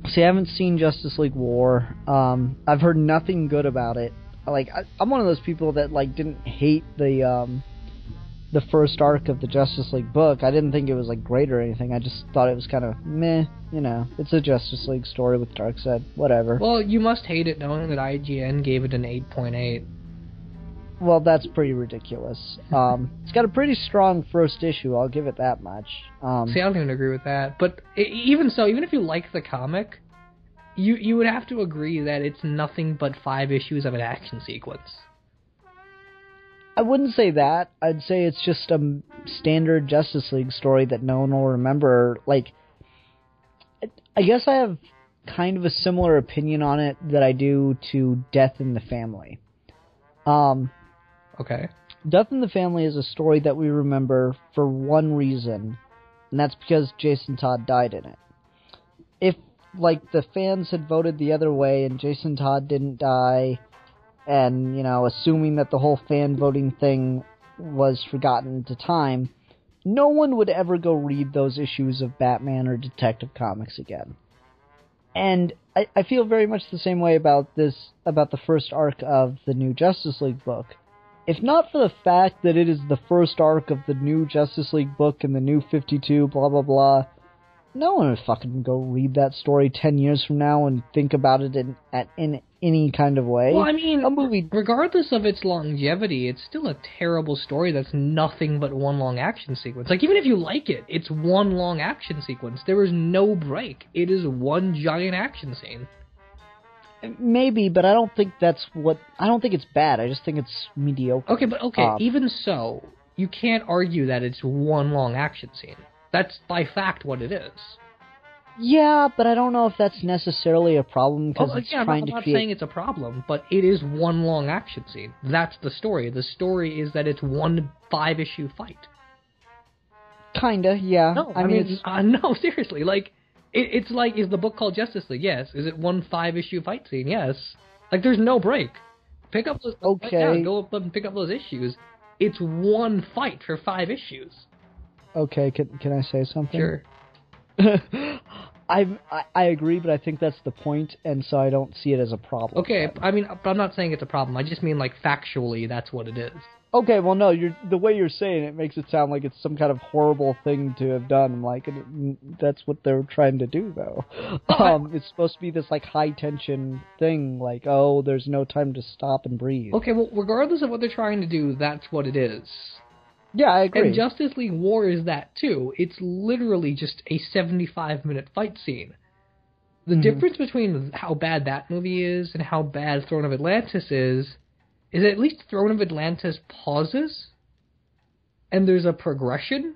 See, I haven't seen Justice League War. I've heard nothing good about it. Like, I'm one of those people that like didn't hate the first arc of the Justice League book. I didn't think it was like great or anything. I just thought it was kind of meh. You know, it's a Justice League story with Darkseid. Whatever. Well, you must hate it knowing that IGN gave it an 8.8. Well, that's pretty ridiculous. It's got a pretty strong first issue, I'll give it that much. See, I don't even agree with that. But even so, even if you like the comic, you would have to agree that it's nothing but 5 issues of an action sequence. I wouldn't say that. I'd say it's just a standard Justice League story that no one will remember. Like, I guess I have kind of a similar opinion on it that I do to Death in the Family. Okay. Death in the Family is a story that we remember for one reason, and that's because Jason Todd died in it. If, like, the fans had voted the other way and Jason Todd didn't die, and, you know, assuming that the whole fan voting thing was forgotten to time, no one would ever go read those issues of Batman or Detective Comics again. And I feel very much the same way about the first arc of the new Justice League book. If not for the fact that it is the first arc of the new Justice League book and the new 52, blah, blah, blah, no one would fucking go read that story 10 years from now and think about it in any kind of way. Well, I mean, a movie, regardless of its longevity, it's still a terrible story that's nothing but one long action sequence. Like, even if you like it, it's one long action sequence. There is no break. It is one giant action scene. Maybe, but I don't think it's bad. I just think it's mediocre. Okay, even so, you can't argue that it's one long action scene. That's by fact what it is. Yeah, but I don't know if that's necessarily a problem because I'm not saying it's a problem, but it is one long action scene. That's the story. The story is that it's one 5-issue fight. Kinda, yeah. No, I mean no, seriously, like. It's like, is the book called Justice League? Yes. Is it one 5-issue fight scene? Yes. Like, there's no break. Pick up those... Okay. Yeah, go up and pick up those issues. It's one fight for 5 issues. Okay, can I say something? Sure. I agree, but I think that's the point, and so I don't see it as a problem. Okay, I mean, I'm not saying it's a problem. I just mean, like, factually, that's what it is. Okay, well, no, the way you're saying it makes it sound like it's some kind of horrible thing to have done. I'm like, that's what they're trying to do, though. It's supposed to be this, like, high-tension thing, like, oh, there's no time to stop and breathe. Okay, well, regardless of what they're trying to do, that's what it is. Yeah, I agree. And Justice League War is that, too. It's literally just a 75-minute fight scene. The difference between how bad that movie is and how bad Throne of Atlantis is that at least Throne of Atlantis pauses, and there's a progression,